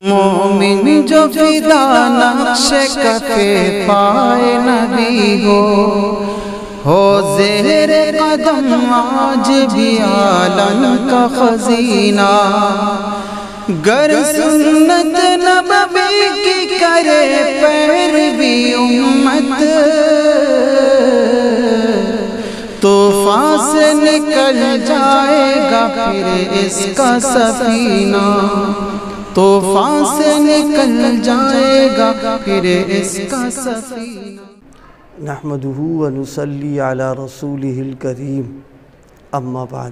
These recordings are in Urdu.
مومن جو فدا نقش کفے پائے نبی ہو زہر قدم آج بھی عالم کا خزینہ، گر سنت نبوی کی کرے پیروی امت، طوفان سے نکل جائے گا پھر اس کا سفینہ، طوفان سے نکل جائے گا پھر اس کا سفینہ۔ نحمدہ ونصلی علی رسولہ الکریم، اما بعد۔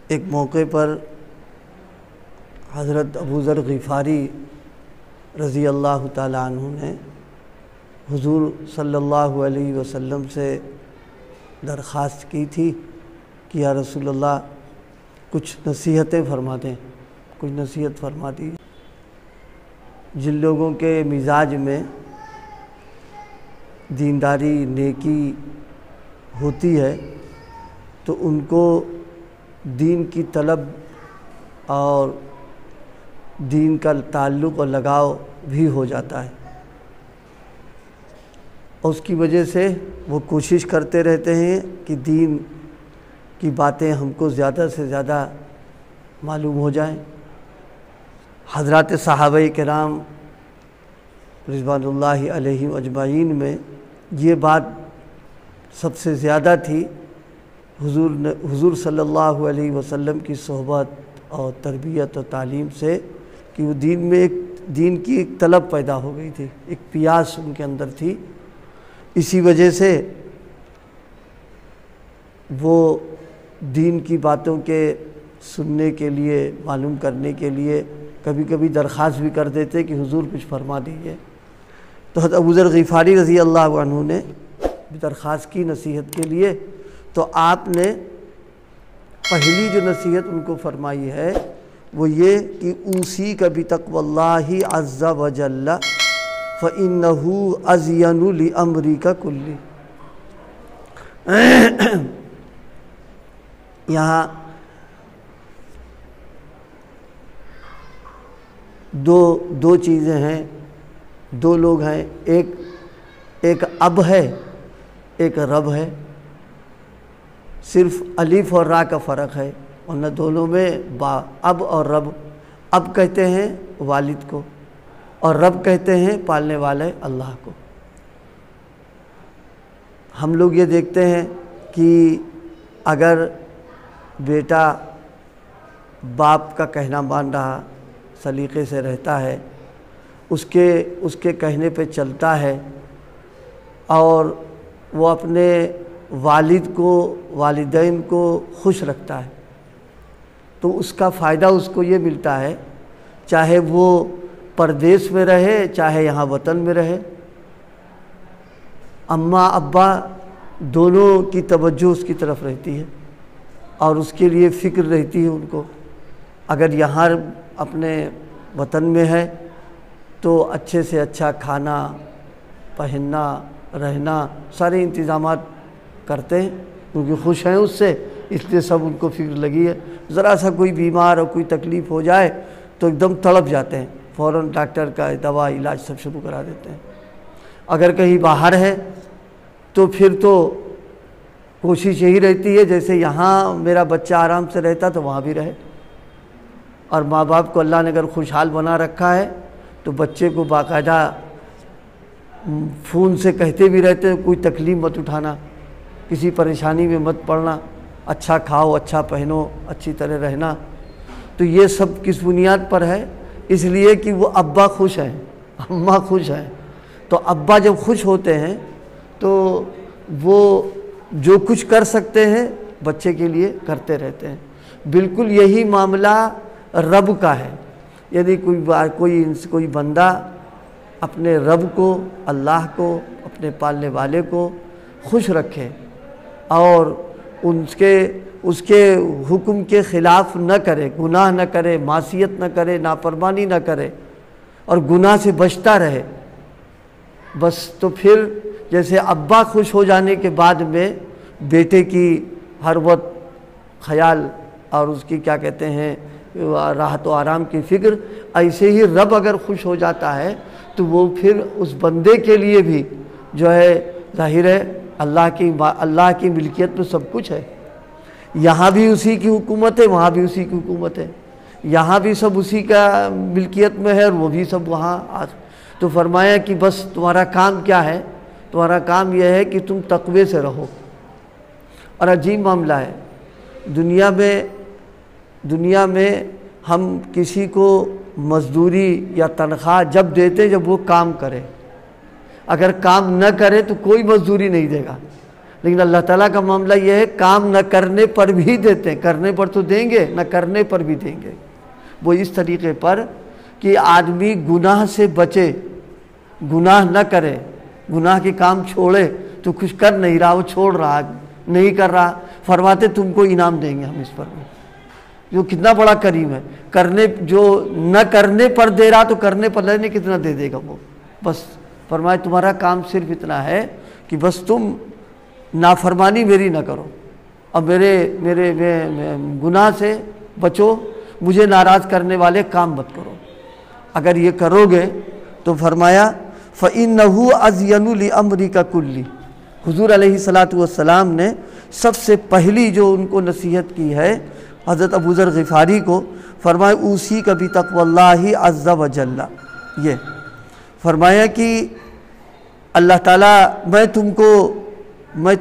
ایک موقع پر حضرت ابو ذر غفاری رضی اللہ تعالیٰ عنہ نے حضور صلی اللہ علیہ وسلم سے درخواست کی تھی کہ یا رسول اللہ کچھ نصیحتیں فرما دیں، کچھ نصیحت فرما دی۔ جن لوگوں کے مزاج میں دینداری نیکی ہوتی ہے تو ان کو دین کی طلب اور دین کا تعلق اور لگاؤ بھی ہو جاتا ہے، اور اس کی وجہ سے وہ کوشش کرتے رہتے ہیں کہ دین کی باتیں ہم کو زیادہ سے زیادہ معلوم ہو جائیں۔ حضرات صحابہ کرام رضوان اللہ علیہم اجمعین میں یہ بات سب سے زیادہ تھی، حضور صلی اللہ علیہ وسلم کی صحبت اور تربیت اور تعلیم سے، کہ وہ دین میں دین کی ایک طلب پیدا ہو گئی تھی، ایک پیاس ان کے اندر تھی۔ اسی وجہ سے وہ دین کی باتوں کے سننے کے لیے، معلوم کرنے کے لیے کبھی کبھی درخواست بھی کر دیتے کہ حضور کچھ فرما دیجیے۔ تو حضرت ابو ذر غفاری رضی اللہ عنہ نے درخواست کی نصیحت کے لیے، تو آپ نے پہلی جو نصیحت ان کو فرمائی ہے وہ یہ کہ اوصیک بتقوی اللہ عز وجل فإنہ ازین لامرک کلہ۔ یہاں دو چیزیں ہیں، دو لوگ ہیں، ایک اب ہے، ایک رب ہے، صرف الف اور را کا فرق ہے، ورنہ دونوں میں اب اور رب۔ اب کہتے ہیں والد کو اور رب کہتے ہیں پالنے والے اللہ کو۔ ہم لوگ یہ دیکھتے ہیں کہ اگر بیٹا باپ کا کہنا مان رہا، سلیقے سے رہتا ہے، اس کے کہنے پہ چلتا ہے، اور وہ اپنے والد کو، والدین کو خوش رکھتا ہے، تو اس کا فائدہ اس کو یہ ملتا ہے، چاہے وہ پردیس میں رہے چاہے یہاں وطن میں رہے، اماں ابا دونوں کی توجہ اس کی طرف رہتی ہے اور اس کے لیے فکر رہتی ہے ان کو۔ اگر یہاں اپنے وطن میں ہے تو اچھے سے اچھا کھانا، پہننا، رہنا، سارے انتظامات کرتے ہیں کیونکہ خوش ہیں اس سے، اس لیے سب ان کو فکر لگی ہے۔ ذرا سا کوئی بیمار اور کوئی تکلیف ہو جائے تو ایک دم تڑپ جاتے ہیں، فوراً ڈاکٹر کا دوا علاج سب شروع کرا دیتے ہیں۔ اگر کہیں باہر ہے تو پھر تو کوشش یہی رہتی ہے جیسے یہاں میرا بچہ آرام سے رہتا تو وہاں بھی رہے، اور ماں باپ کو اللہ نے اگر خوشحال بنا رکھا ہے تو بچے کو باقاعدہ فون سے کہتے بھی رہتے ہیں کوئی تکلیف مت اٹھانا، کسی پریشانی میں مت پڑنا، اچھا کھاؤ، اچھا پہنو، اچھی طرح رہنا۔ تو یہ سب کس بنیاد پر ہے؟ اس لیے کہ وہ ابا خوش ہیں، اماں خوش ہیں، تو ابا جب خوش ہوتے ہیں تو وہ جو کچھ کر سکتے ہیں بچے کے لیے کرتے رہتے ہیں۔ بالکل یہی معاملہ رب کا ہے، یعنی کوئی بندہ اپنے رب کو، اللہ کو، اپنے پالنے والے کو خوش رکھے اور اس کے حکم کے خلاف نہ کرے، گناہ نہ کرے، معصیت نہ کرے، نافرمانی نہ کرے، اور گناہ سے بچتا رہے، بس تو پھر جیسے ابا خوش ہو جانے کے بعد میں بیٹے کی ہر وقت خیال اور اس کی کیا کہتے ہیں راحت و آرام کی فکر. ایسے ہی رب اگر خوش ہو جاتا ہے تو وہ پھر اس بندے کے لیے بھی جو ہے ظاہر ہے اللہ کی ملکیت میں سب کچھ ہے. یہاں بھی اسی کی حکومت ہے، وہاں بھی اسی کی حکومت ہے. یہاں بھی سب اسی کا ملکیت میں ہے اور وہ بھی سب وہاں. تو فرمایا کہ بس تمہارا کام کیا ہے؟ تمہارا کام یہ ہے کہ تم تقوی سے رہو. اور عجیب معاملہ ہے، دنیا میں ہم کسی کو مزدوری یا تنخواہ جب دیتے جب وہ کام کرے. اگر کام نہ کرے تو کوئی مزدوری نہیں دے گا. لیکن اللہ تعالیٰ کا معاملہ یہ ہے کام نہ کرنے پر بھی دیتے ہیں. کرنے پر تو دیں گے، نہ کرنے پر بھی دیں گے. وہ اس طریقے پر کہ آدمی گناہ سے بچے، گناہ نہ کرے، گناہ کے کام چھوڑے. تو کچھ کر نہیں رہا، وہ چھوڑ رہا، نہیں کر رہا، فرماتے تم کو انعام دیں گے ہم اس پر. جو کتنا بڑا کریم ہے، جو نہ کرنے پر دے رہا تو کرنے پر لینے کتنا دے دے گا وہ. بس فرمائے تمہارا کام صرف اتنا ہے کہ بس تم نافرمانی میری نہ کرو اور میرے گناہ سے بچو، مجھے ناراض کرنے والے کام مت کرو. اگر یہ کرو گے تو فرمایا فَإِنَّهُ أَزْيَنُ لِأَمْرِكَ كُلِّ. حضور علیہ الصلاۃ والسلام نے سب سے پہلی جو ان کو نصیحت کی ہے حضرت ابو ذر غفاری کو، فرمایا اوصیک بتقوی اللہ عز وجل. یہ فرمایا کہ اللہ تعالیٰ میں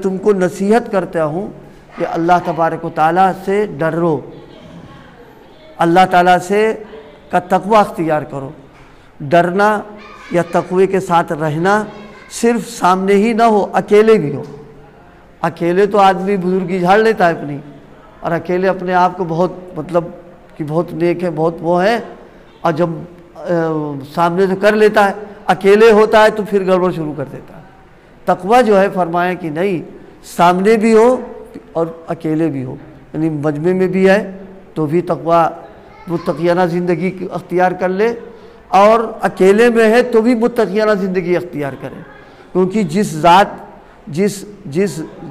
تم کو نصیحت کرتا ہوں کہ اللہ تبارک و تعالیٰ سے ڈرو، اللہ تعالیٰ سے کا تقوی اختیار کرو. ڈرنا یا تقوی کے ساتھ رہنا صرف سامنے ہی نہ ہو، اکیلے بھی ہو. اکیلے تو آدمی بزرگی جھاڑ لیتا ہے اپنی، اور اکیلے اپنے آپ کو بہت نیک ہے، بہت وہ ہے، اور جب سامنے تو کر لیتا ہے، اکیلے ہوتا ہے تو پھر گڑبڑ شروع کر دیتا ہے. تقوی جو ہے فرمایا کہ نہیں، سامنے بھی ہو اور اکیلے بھی ہو. یعنی مجمع میں بھی ہے تو بھی تقوی متقیانہ زندگی اختیار کر لے، اور اکیلے میں ہے تو بھی متقیانہ زندگی اختیار کرے. کیونکہ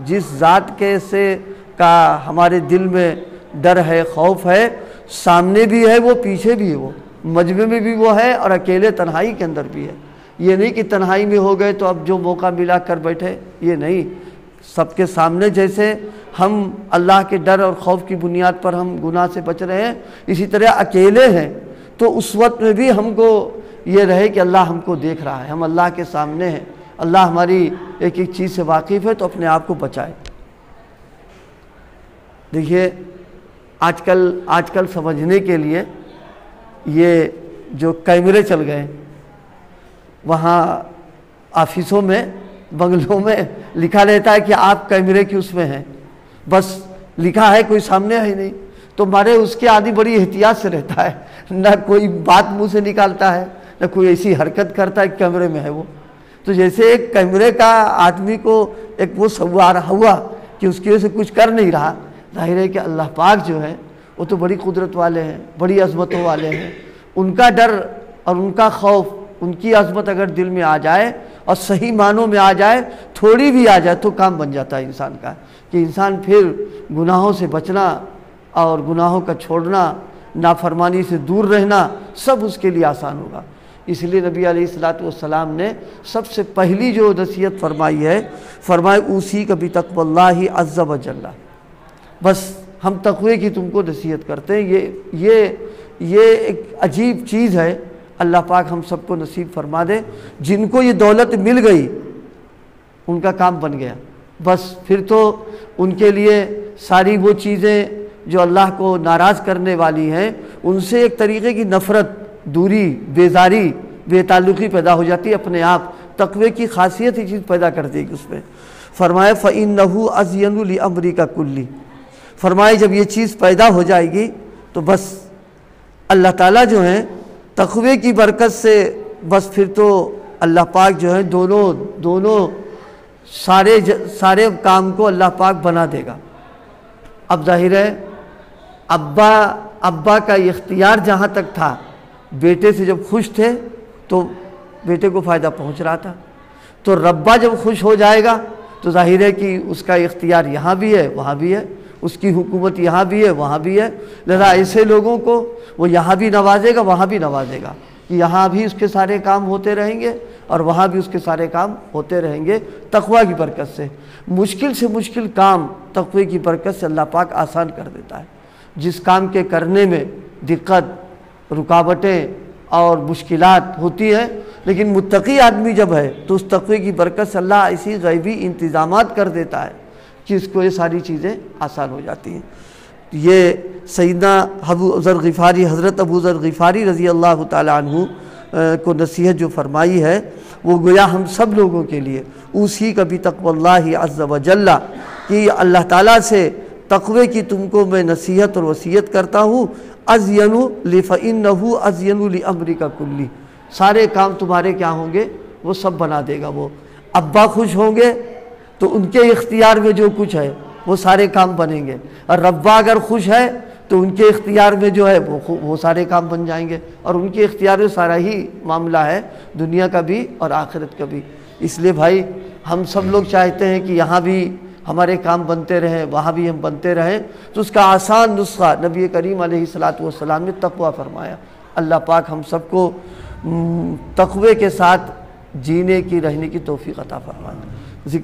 جس ذات کے سے کا ہمارے دل میں ڈر ہے، خوف ہے، سامنے بھی ہے وہ، پیچھے بھی ہے وہ، مجمع میں بھی وہ ہے اور اکیلے تنہائی کے اندر بھی ہے. یہ نہیں کہ تنہائی میں ہو گئے تو اب جو موقع ملا کر بیٹھے، یہ نہیں. سب کے سامنے جیسے ہم اللہ کے ڈر اور خوف کی بنیاد پر ہم گناہ سے بچ رہے ہیں، اسی طرح اکیلے ہیں تو اس وقت میں بھی ہم کو یہ رہے کہ اللہ ہم کو دیکھ رہا ہے، ہم اللہ کے سامنے ہیں، اللہ ہماری ایک ایک چیز سے واقف ہے، تو اپنے آپ کو بچائے. دیکھیے آج کل سمجھنے کے لیے یہ جو کیمرے چل گئے، وہاں آفسوں میں، بنگلوں میں لکھا رہتا ہے کہ آپ کیمرے کی اس میں ہیں، بس لکھا ہے، کوئی سامنے ہے نہیں. تو مارے اس کے آدمی بڑی احتیاط سے رہتا ہے، نہ کوئی بات منہ سے نکالتا ہے، نہ کوئی ایسی حرکت کرتا ہے کہ کیمرے میں ہے وہ. تو جیسے ایک کیمرے کا آدمی کو ایک وہ سوار ہوا کہ اس کی وجہ سے کچھ کر نہیں رہا. ظاہر ہے کہ اللہ پاک جو ہے وہ تو بڑی قدرت والے ہیں، بڑی عظمتوں والے ہیں. ان کا ڈر اور ان کا خوف، ان کی عظمت اگر دل میں آ جائے اور صحیح معنوں میں آ جائے، تھوڑی بھی آ جائے تو کام بن جاتا ہے انسان کا، کہ انسان پھر گناہوں سے بچنا اور گناہوں کا چھوڑنا، نافرمانی سے دور رہنا، سب اس کے لیے آسان ہوگا. اس لیے نبی علیہ الصلوۃ والسلام نے سب سے پہلی جو نصیحت فرمائی ہے، فرمائے اوصیک بتقوی اللہ عز وجل. بس ہم تقوی کی تم کو نصیحت کرتے ہیں. یہ ایک عجیب چیز ہے. اللہ پاک ہم سب کو نصیب فرما دے. جن کو یہ دولت مل گئی ان کا کام بن گیا، بس پھر تو ان کے لیے ساری وہ چیزیں جو اللہ کو ناراض کرنے والی ہیں، ان سے ایک طریقے کی نفرت، دوری، بیزاری، بے تعلقی پیدا ہو جاتی ہے اپنے آپ. تقوی کی خاصیت ہی چیز پیدا کر دے گی اس میں. فرمایا فَإِنَّهُ أَزْيَنُ لِأَمْرِكَ كُلِّ. فرمائے جب یہ چیز پیدا ہو جائے گی تو بس اللہ تعالیٰ جو ہیں تقوی کی برکت سے بس پھر تو اللہ پاک جو ہے دونوں سارے کام کو اللہ پاک بنا دے گا. اب ظاہر ہے ابا کا اختیار جہاں تک تھا، بیٹے سے جب خوش تھے تو بیٹے کو فائدہ پہنچ رہا تھا. تو ربا جب خوش ہو جائے گا تو ظاہر ہے کہ اس کا اختیار یہاں بھی ہے وہاں بھی ہے. اس کی حکومت یہاں بھی ہے وہاں بھی ہے، لہذا ایسے لوگوں کو وہ یہاں بھی نوازے گا وہاں بھی نوازے گا، کہ یہاں بھی اس کے سارے کام ہوتے رہیں گے اور وہاں بھی اس کے سارے کام ہوتے رہیں گے تقویٰ کی برکت سے۔ مشکل سے مشکل کام تقوی کی برکت سے اللہ پاک آسان کر دیتا ہے۔ جس کام کے کرنے میں دقت، رکاوٹیں اور مشکلات ہوتی ہیں، لیکن متقی آدمی جب ہے تو اس تقوی کی برکت سے اللہ ایسی غیبی انتظامات کر دیتا ہے کہ اس کو یہ ساری چیزیں آسان ہو جاتی ہیں۔ یہ سیدنا ابو ذر غفاری، حضرت ابو ذر غفاری رضی اللہ تعالیٰ عنہ کو نصیحت جو فرمائی ہے وہ گویا ہم سب لوگوں کے لیے اسی کا بھی تقوی اللہ عز و جل، کہ اللہ تعالیٰ سے تقوی کی تم کو میں نصیحت اور وصیت کرتا ہوں، ازین لفإنہ ازین لامرک کلی، سارے کام تمہارے کیا ہوں گے وہ سب بنا دے گا وہ۔ ابا خوش ہوں گے تو ان کے اختیار میں جو کچھ ہے وہ سارے کام بنیں گے، اور ربا اگر خوش ہے تو ان کے اختیار میں جو ہے وہ سارے کام بن جائیں گے، اور ان کے اختیار میں سارا ہی معاملہ ہے دنیا کا بھی اور آخرت کا بھی۔ اس لیے بھائی ہم سب لوگ چاہتے ہیں کہ یہاں بھی ہمارے کام بنتے رہیں وہاں بھی ہم بنتے رہیں، تو اس کا آسان نسخہ نبی کریم علیہ الصلوۃ نے تقویٰ فرمایا۔ اللہ پاک ہم سب کو تقوی کے ساتھ جینے کی رہنے کی توفیق عطا فرمائے۔